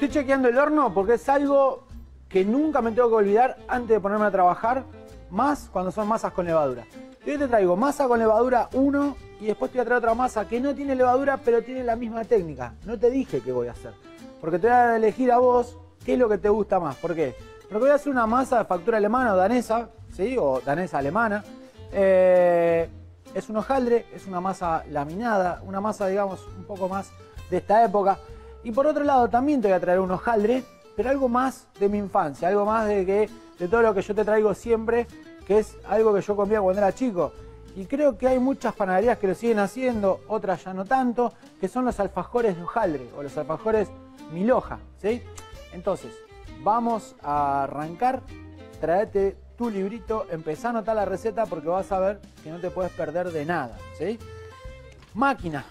Estoy chequeando el horno porque es algo que nunca me tengo que olvidar antes de ponerme a trabajar, más cuando son masas con levadura. Y hoy te traigo masa con levadura 1 y después te voy a traer otra masa que no tiene levadura pero tiene la misma técnica. No te dije qué voy a hacer, porque te voy a elegir a vos qué es lo que te gusta más. ¿Por qué? Porque voy a hacer una masa de factura alemana o danesa, ¿sí? O danesa alemana. Es un hojaldre, es una masa laminada, una masa, digamos, un poco más de esta época. Y por otro lado también te voy a traer un hojaldre, pero algo más de mi infancia, algo más de todo lo que yo te traigo siempre, que es algo que yo comía cuando era chico. Y creo que hay muchas panaderías que lo siguen haciendo, otras ya no tanto, que son los alfajores de hojaldre o los alfajores milhoja, ¿sí? Entonces, vamos a arrancar. Traete tu librito, empezá a anotar la receta porque vas a ver que no te puedes perder de nada, ¿sí? Máquina.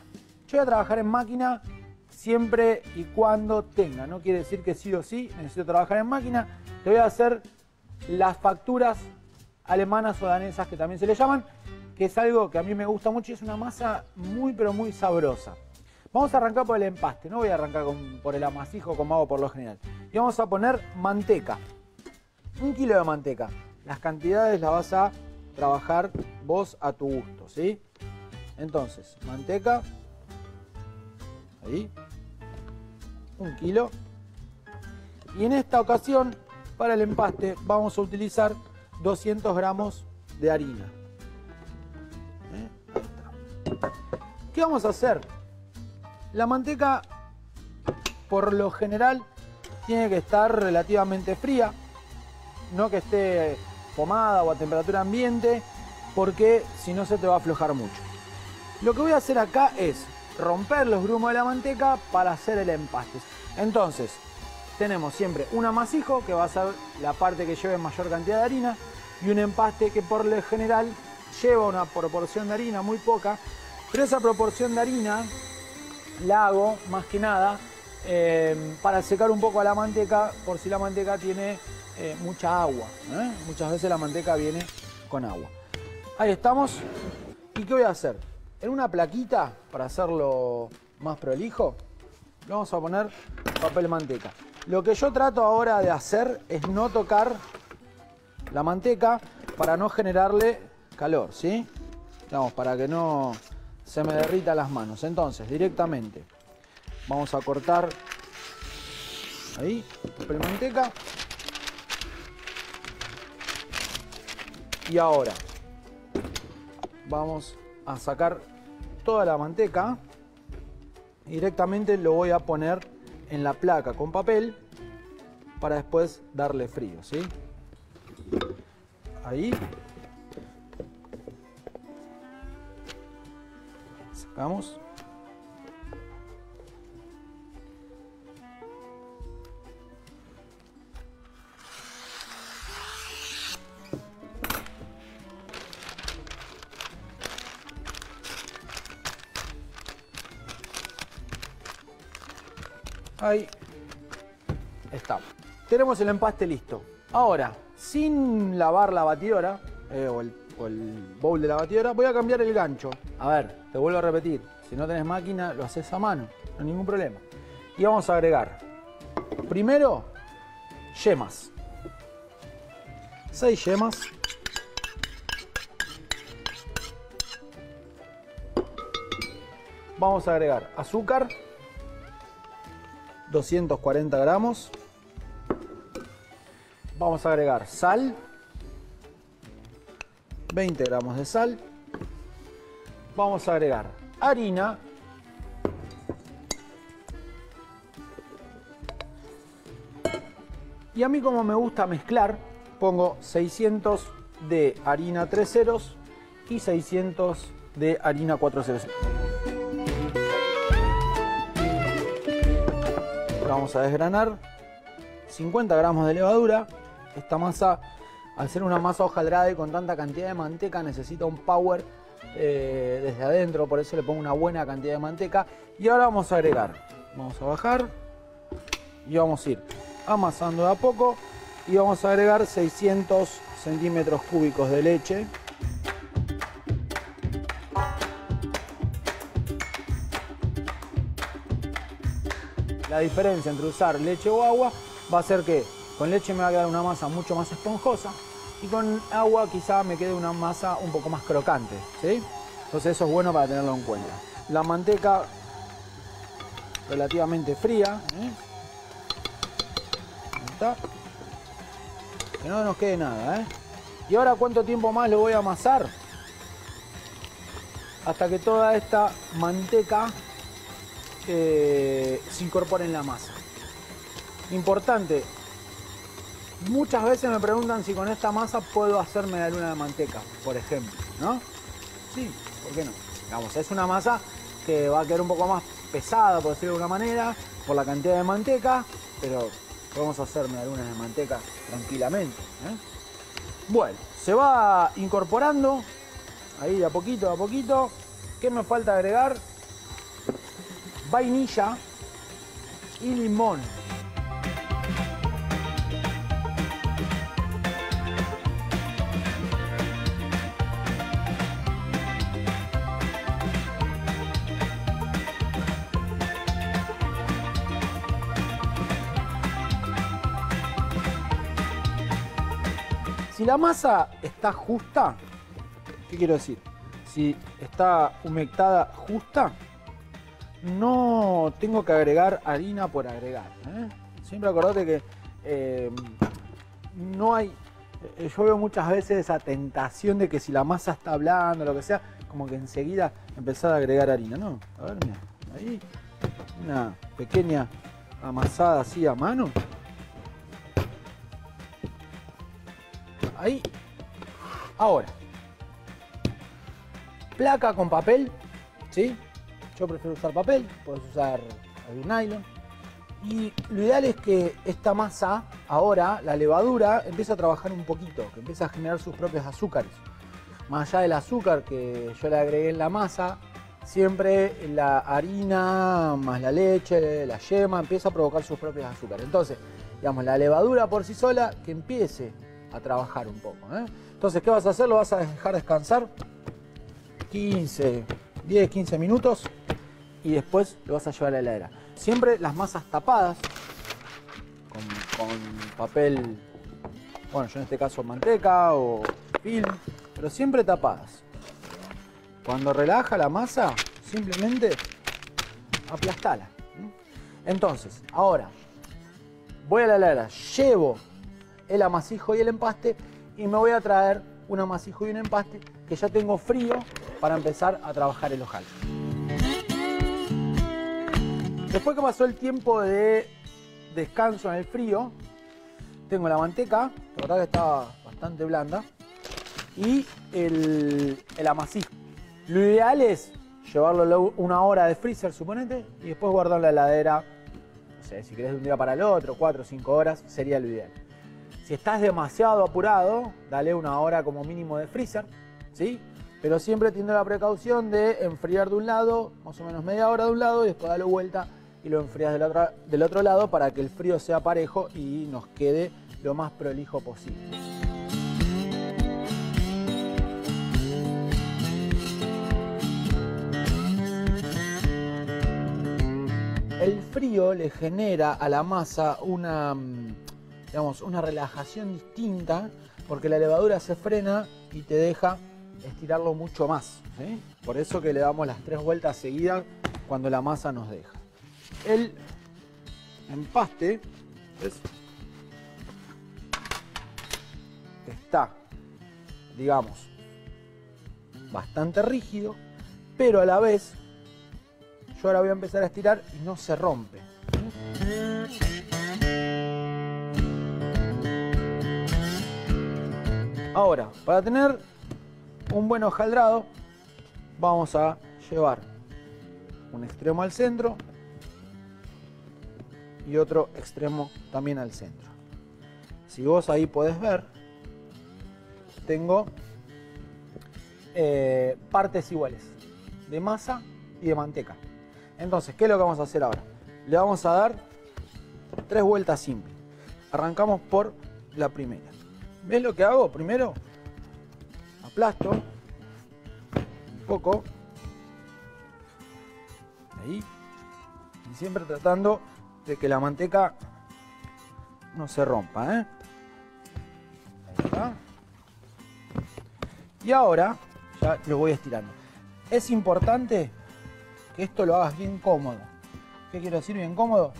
Yo voy a trabajar en máquina siempre y cuando tenga. No quiere decir que sí o sí necesito trabajar en máquina. Te voy a hacer las facturas alemanas o danesas, que también se le llaman, que es algo que a mí me gusta mucho y es una masa muy pero muy sabrosa. Vamos a arrancar por el empaste, no voy a arrancar por el amasijo como hago por lo general. Y vamos a poner manteca. 1 kilo de manteca. Las cantidades las vas a trabajar vos a tu gusto, ¿sí? Entonces, manteca, ahí, 1 kilo. Y en esta ocasión, para el empaste, vamos a utilizar 200 gramos de harina. Ahí está. ¿Qué vamos a hacer? La manteca, por lo general, tiene que estar relativamente fría, no que esté pomada o a temperatura ambiente, porque si no se te va a aflojar mucho. Lo que voy a hacer acá es romper los grumos de la manteca para hacer el empaste. Entonces, tenemos siempre un amasijo, que va a ser la parte que lleve mayor cantidad de harina, y un empaste que por lo general lleva una proporción de harina muy poca, pero esa proporción de harina la hago más que nada para secar un poco a la manteca, por si la manteca tiene mucha agua. Muchas veces la manteca viene con agua. Ahí estamos. ¿Y qué voy a hacer? En una plaquita, para hacerlo más prolijo, le vamos a poner papel manteca. Lo que yo trato ahora de hacer es no tocar la manteca para no generarle calor, ¿sí? Vamos, para que no se me derrita las manos. Entonces, directamente vamos a cortar ahí, papel manteca. Y ahora vamos a sacar toda la manteca. Directamente lo voy a poner en la placa con papel para después darle frío, ¿sí? Ahí. Sacamos. Ahí está. Tenemos el empaste listo. Ahora, sin lavar la batidora o el bowl de la batidora, voy a cambiar el gancho. A ver, te vuelvo a repetir. Si no tenés máquina, lo haces a mano. No hay ningún problema. Y vamos a agregar, primero, yemas. 6 yemas. Vamos a agregar azúcar. 240 gramos. Vamos a agregar sal. 20 gramos de sal. Vamos a agregar harina. Y a mí, como me gusta mezclar, pongo 600 de harina 3 ceros y 600 de harina 4 ceros. Vamos a desgranar 50 gramos de levadura. Esta masa, al ser una masa hojaldrada y con tanta cantidad de manteca, necesita un power desde adentro, por eso le pongo una buena cantidad de manteca. Y ahora vamos a agregar, vamos a bajar y vamos a ir amasando de a poco y vamos a agregar 600 centímetros cúbicos de leche. la diferencia entre usar leche o agua va a ser que con leche me va a quedar una masa mucho más esponjosa y con agua quizá me quede una masa un poco más crocante, ¿sí? Entonces eso es bueno para tenerlo en cuenta. La manteca relativamente fría, ¿eh? Ahí está. Que no nos quede nada, ¿eh? Y ahora, ¿cuánto tiempo más lo voy a amasar? Hasta que toda esta manteca se incorpore en la masa. Importante, muchas veces me preguntan si con esta masa puedo hacer medialuna de manteca, por ejemplo, ¿no? Sí, ¿por qué no? Digamos, es una masa que va a quedar un poco más pesada, por decirlo de alguna manera, por la cantidad de manteca, pero podemos hacer medialunas de manteca tranquilamente, ¿eh? Bueno, se va incorporando ahí de a poquito, de a poquito. ¿Qué me falta agregar? Vainilla y limón. Si la masa está justa, ¿qué quiero decir? Si está humectada justa, no tengo que agregar harina por agregar, ¿eh? Siempre acordate que no hay... Yo veo muchas veces esa tentación de que si la masa está blanda o lo que sea, como que enseguida empezar a agregar harina. No, a ver, mira, ahí una pequeña amasada así a mano. Ahí. Ahora, placa con papel, ¿sí? Yo prefiero usar papel, puedes usar algún nylon. Y lo ideal es que esta masa, ahora, la levadura, empiece a trabajar un poquito, que empiece a generar sus propios azúcares. Más allá del azúcar que yo le agregué en la masa, siempre la harina, más la leche, la yema, empieza a provocar sus propios azúcares. Entonces, digamos, la levadura por sí sola, que empiece a trabajar un poco, ¿eh? Entonces, ¿qué vas a hacer? Lo vas a dejar descansar 10, 15 minutos y después lo vas a llevar a la heladera. Siempre las masas tapadas con papel, bueno, yo en este caso manteca o film, pero siempre tapadas. Cuando relaja la masa, simplemente aplastala. Entonces, ahora voy a la heladera, llevo el amasijo y el empaste y me voy a traer un amasijo y un empaste que ya tengo frío para empezar a trabajar el hojaldre. Después que pasó el tiempo de descanso en el frío, tengo la manteca, la verdad que está bastante blanda, y el amasijo. Lo ideal es llevarlo una hora de freezer, suponete, y después guardarlo en la heladera, no sé, si querés de un día para el otro, 4 o 5 horas, sería lo ideal. Si estás demasiado apurado, dale una hora como mínimo de freezer, ¿sí? Pero siempre teniendo la precaución de enfriar de un lado, más o menos media hora de un lado, y después darle vuelta y lo enfrías del otro lado para que el frío sea parejo y nos quede lo más prolijo posible. El frío le genera a la masa una relajación distinta porque la levadura se frena y te deja estirarlo mucho más, ¿sí? Por eso que le damos las 3 vueltas seguidas cuando la masa nos deja. El empaste, ¿ves? Está, digamos, bastante rígido, pero a la vez yo ahora voy a empezar a estirar y no se rompe. Ahora, para tener un buen hojaldrado, vamos a llevar un extremo al centro y otro extremo también al centro. Si vos ahí podés ver, tengo partes iguales de masa y de manteca. Entonces, ¿qué es lo que vamos a hacer ahora? Le vamos a dar 3 vueltas simples. Arrancamos por la primera. ¿Ves lo que hago? Primero aplasto un poco ahí y siempre tratando de que la manteca no se rompa, ¿eh? Ahí está. Y ahora ya lo voy estirando. Es importante que esto lo hagas bien cómodo. ¿Qué quiero decir bien cómodo?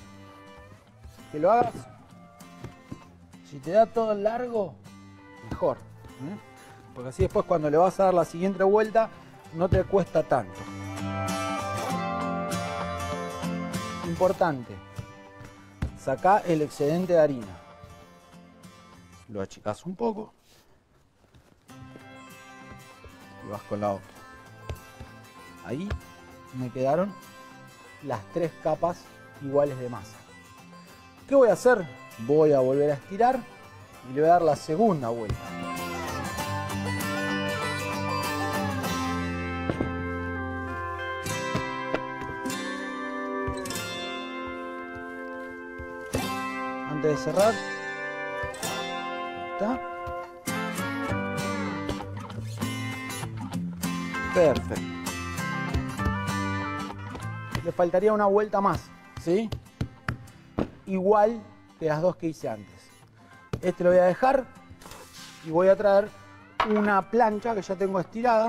Que lo hagas, si te da todo largo, mejor, ¿eh? Porque así después cuando le vas a dar la siguiente vuelta no te cuesta tanto. Importante, sacá el excedente de harina, lo achicás un poco y vas con la otra. Ahí me quedaron las 3 capas iguales de masa. ¿Qué voy a hacer? Voy a volver a estirar y le voy a dar la segunda vuelta. Antes de cerrar, ahí está. Perfecto. Le faltaría una vuelta más, ¿sí? Igual que las 2 que hice antes. Este lo voy a dejar y voy a traer una plancha que ya tengo estirada,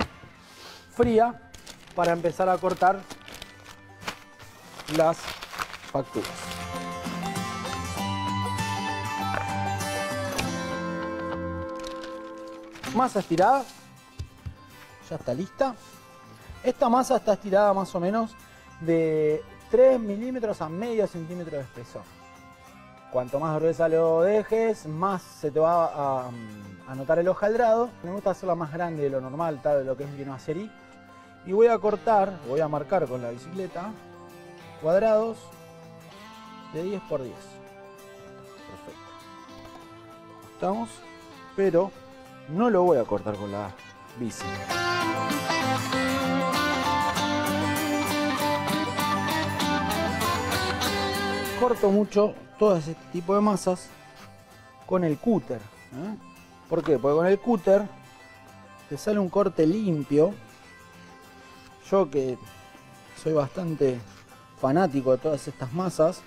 fría, para empezar a cortar las facturas. Masa estirada, ya está lista. Esta masa está estirada más o menos de 3 milímetros a medio centímetro de espesor. Cuanto más gruesa lo dejes, más se te va a notar el hojaldrado. Me gusta hacerla más grande de lo normal, tal de lo que es bien acerí. Y voy a cortar, voy a marcar con la bicicleta cuadrados de 10 por 10. Perfecto. Estamos, pero no lo voy a cortar con la bici. Corto mucho todo este tipo de masas con el cúter, ¿eh? ¿Por qué? Porque con el cúter te sale un corte limpio. Yo que soy bastante fanático de todas estas masas,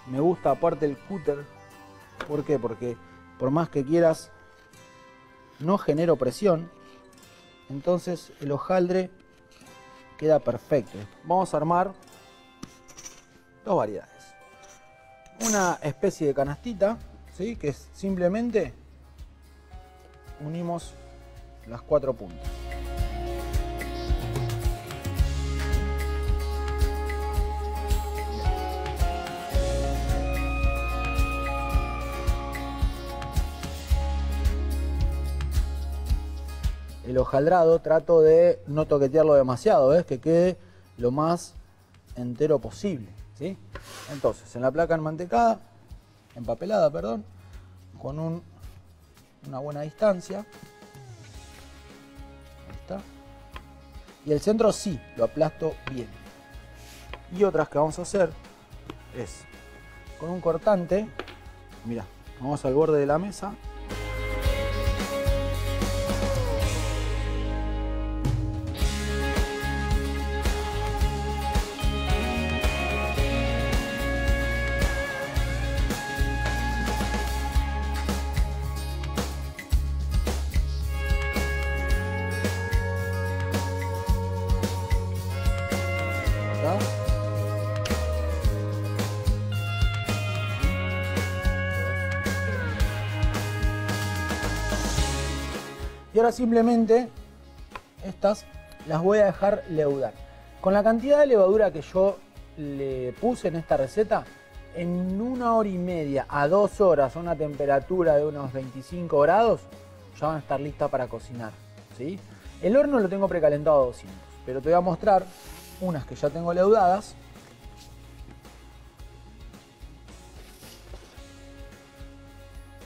me gusta aparte el cúter. ¿Por qué? Porque por más que quieras, no genero presión, entonces el hojaldre queda perfecto. Vamos a armar 2 variedades. Una especie de canastita, ¿sí? Que es simplemente unimos las 4 puntas. El hojaldrado trato de no toquetearlo demasiado, ¿ves? Que quede lo más entero posible, ¿sí? Entonces, en la placa enmantecada, empapelada, perdón, con una buena distancia. Ahí está. Y el centro sí, lo aplasto bien. Y otras que vamos a hacer es con un cortante. Mira, vamos al borde de la mesa. Y ahora simplemente estas las voy a dejar leudar. Con la cantidad de levadura que yo le puse en esta receta, en 1 hora y media a 2 horas a una temperatura de unos 25 grados, ya van a estar listas para cocinar, ¿sí? El horno lo tengo precalentado a 200, pero te voy a mostrar unas que ya tengo leudadas.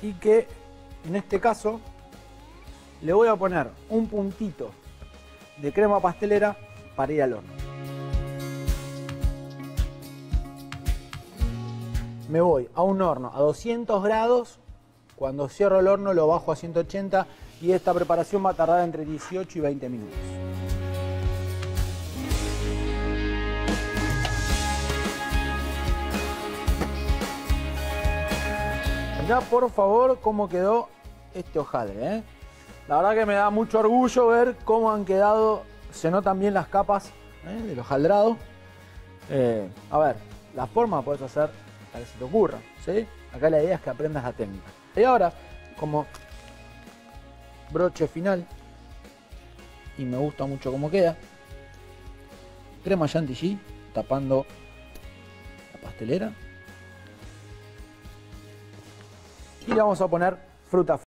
Y que en este caso le voy a poner un puntito de crema pastelera para ir al horno. Me voy a un horno a 200 grados. Cuando cierro el horno lo bajo a 180 y esta preparación va a tardar entre 18 y 20 minutos. Mirá por favor cómo quedó este hojaldre, ¿eh? La verdad que me da mucho orgullo ver cómo han quedado, se notan bien las capas del hojaldrado. A ver, la forma puedes hacer la que se te ocurra, ¿sí? Acá la idea es que aprendas la técnica. Y ahora, como broche final, y me gusta mucho cómo queda, crema chantilly tapando la pastelera. Y le vamos a poner fruta fresca.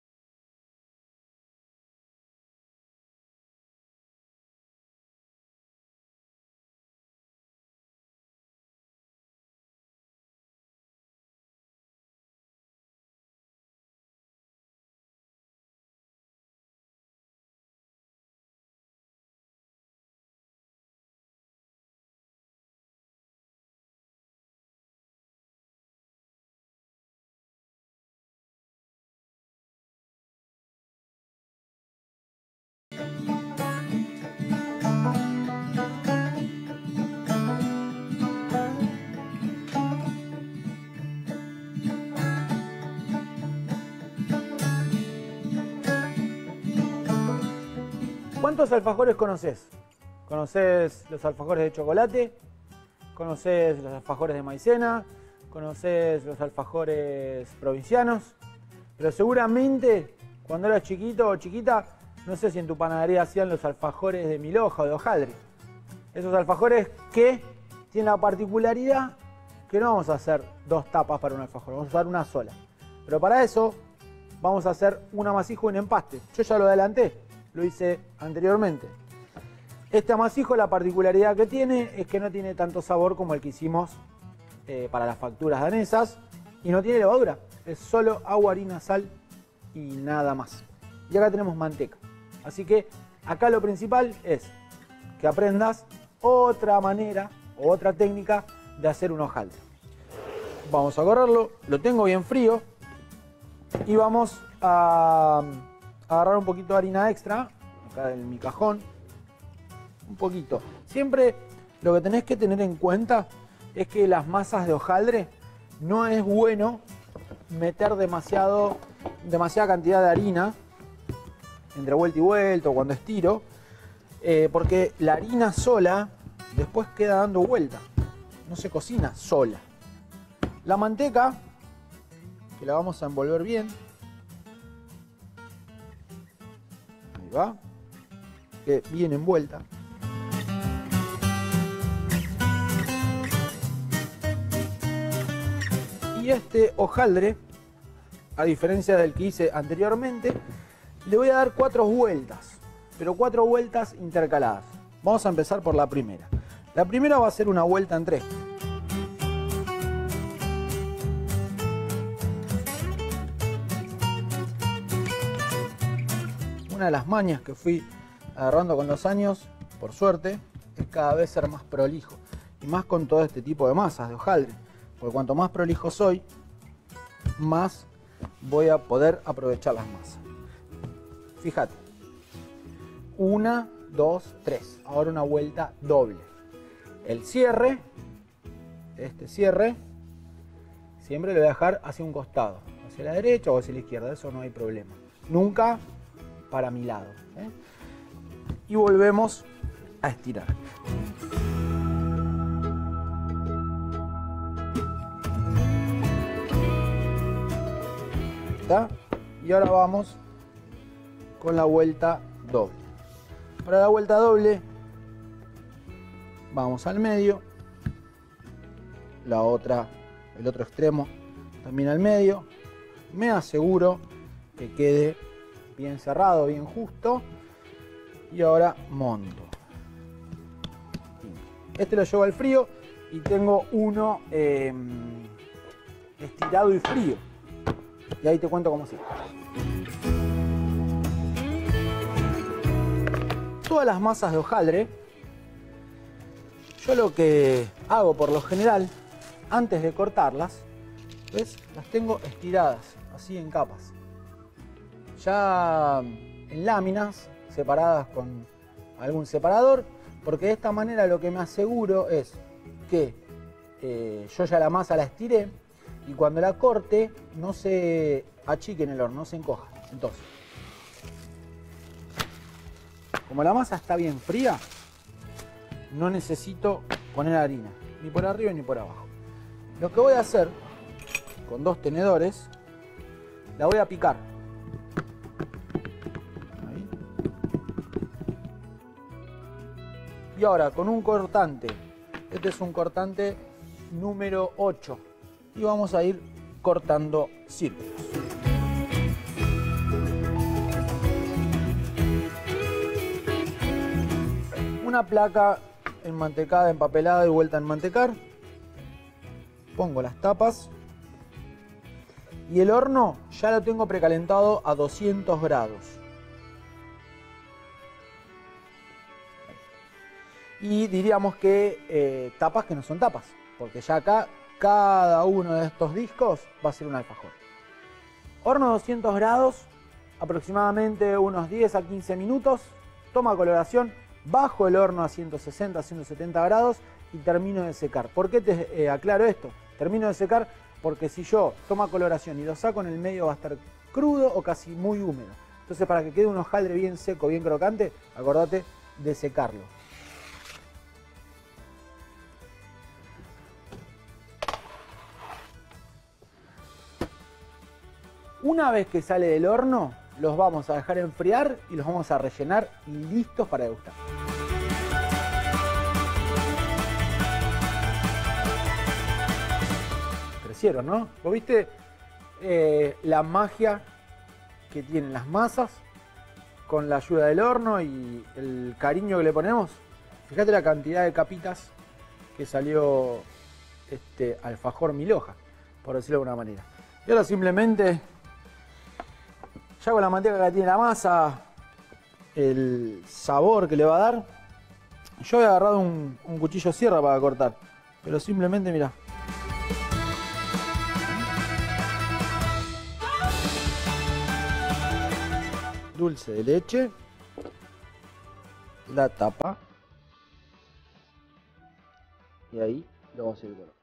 ¿Cuántos alfajores conoces? ¿Conoces los alfajores de chocolate? ¿Conoces los alfajores de maicena? ¿Conoces los alfajores provincianos? Pero seguramente cuando eras chiquito o chiquita, no sé si en tu panadería hacían los alfajores de mil hojas o de hojaldre. Esos alfajores que tienen la particularidad que no vamos a hacer dos tapas para un alfajor, vamos a usar una sola. Pero para eso vamos a hacer un amasijo y un empaste. Yo ya lo adelanté, lo hice anteriormente. Este amasijo, la particularidad que tiene es que no tiene tanto sabor como el que hicimos para las facturas danesas y no tiene levadura, es solo agua, harina, sal y nada más. Y acá tenemos manteca. Así que acá lo principal es que aprendas otra manera o otra técnica de hacer un hojaldre. Vamos a correrlo, lo tengo bien frío y vamos a agarrar un poquito de harina extra, acá en mi cajón, un poquito. Siempre lo que tenés que tener en cuenta es que las masas de hojaldre no es bueno meter demasiada cantidad de harina entre vuelta y vuelta o cuando estiro, porque la harina sola después queda dando vuelta, no se cocina sola. La manteca, que la vamos a envolver bien, ahí va, que bien envuelta. Y este hojaldre, a diferencia del que hice anteriormente, le voy a dar 4 vueltas, pero 4 vueltas intercaladas. Vamos a empezar por la primera. La primera va a ser una vuelta en 3. Una de las mañas que fui agarrando con los años, por suerte, es cada vez ser más prolijo. Y más con todo este tipo de masas de hojaldre. Porque cuanto más prolijo soy, más voy a poder aprovechar las masas. Fíjate. 1, 2, 3. Ahora una vuelta doble. El cierre, este cierre, siempre lo voy a dejar hacia un costado. Hacia la derecha o hacia la izquierda, eso no hay problema. Nunca para mi lado. Y volvemos a estirar. Y ahora vamos con la vuelta doble. Para la vuelta doble vamos al medio, el otro extremo también al medio. Me aseguro que quede bien cerrado, bien justo. Y ahora monto. Este lo llevo al frío y tengo uno estirado y frío. Y ahí te cuento cómo sigue. Todas las masas de hojaldre, yo lo que hago por lo general, antes de cortarlas, ¿ves? Las tengo estiradas, así en capas. Ya en láminas, separadas con algún separador, porque de esta manera lo que me aseguro es que yo ya la masa la estiré y cuando la corte no se achique en el horno, no se encoja. Entonces, como la masa está bien fría, no necesito poner harina, ni por arriba ni por abajo. Lo que voy a hacer con 2 tenedores, la voy a picar. Ahí. Y ahora con un cortante, este es un cortante número 8, y vamos a ir cortando círculos. Una placa enmantecada, empapelada y vuelta a enmantecar. Pongo las tapas. Y el horno ya lo tengo precalentado a 200 grados. Y diríamos que tapas que no son tapas, porque ya acá cada uno de estos discos va a ser un alfajor. Horno a 200 grados, aproximadamente unos 10 a 15 minutos. Toma coloración. Bajo el horno a 160, 170 grados y termino de secar. ¿Por qué te aclaro esto? Termino de secar porque si yo toma coloración y lo saco en el medio va a estar crudo o casi muy húmedo. Entonces, para que quede un hojaldre bien seco, bien crocante, acordate de secarlo. Una vez que sale del horno, los vamos a dejar enfriar y los vamos a rellenar y listos para degustar. Crecieron, ¿no? ¿Vos viste la magia que tienen las masas con la ayuda del horno y el cariño que le ponemos? Fíjate la cantidad de capitas que salió este alfajor mil hojas, por decirlo de alguna manera. Y ahora simplemente, ya con la manteca que tiene la masa, el sabor que le va a dar, yo he agarrado un cuchillo sierra para cortar, pero simplemente mirá. Dulce de leche, la tapa y ahí lo vamos a ir colocando.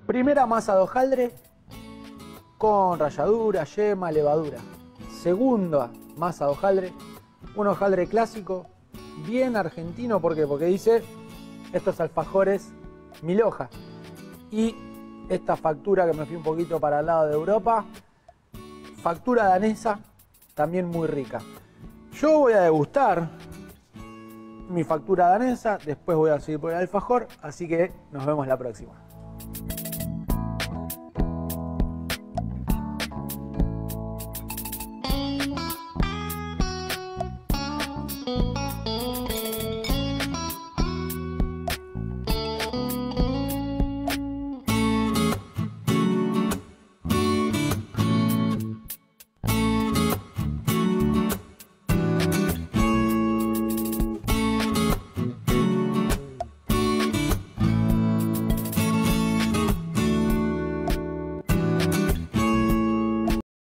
Primera masa de hojaldre con ralladura, yema, levadura. Segunda masa de hojaldre, un hojaldre clásico, bien argentino. ¿Por qué? Porque dice estos alfajores mil hojas. Y esta factura que me fui un poquito para el lado de Europa, factura danesa, también muy rica. Yo voy a degustar mi factura danesa, después voy a seguir por el alfajor, así que nos vemos la próxima.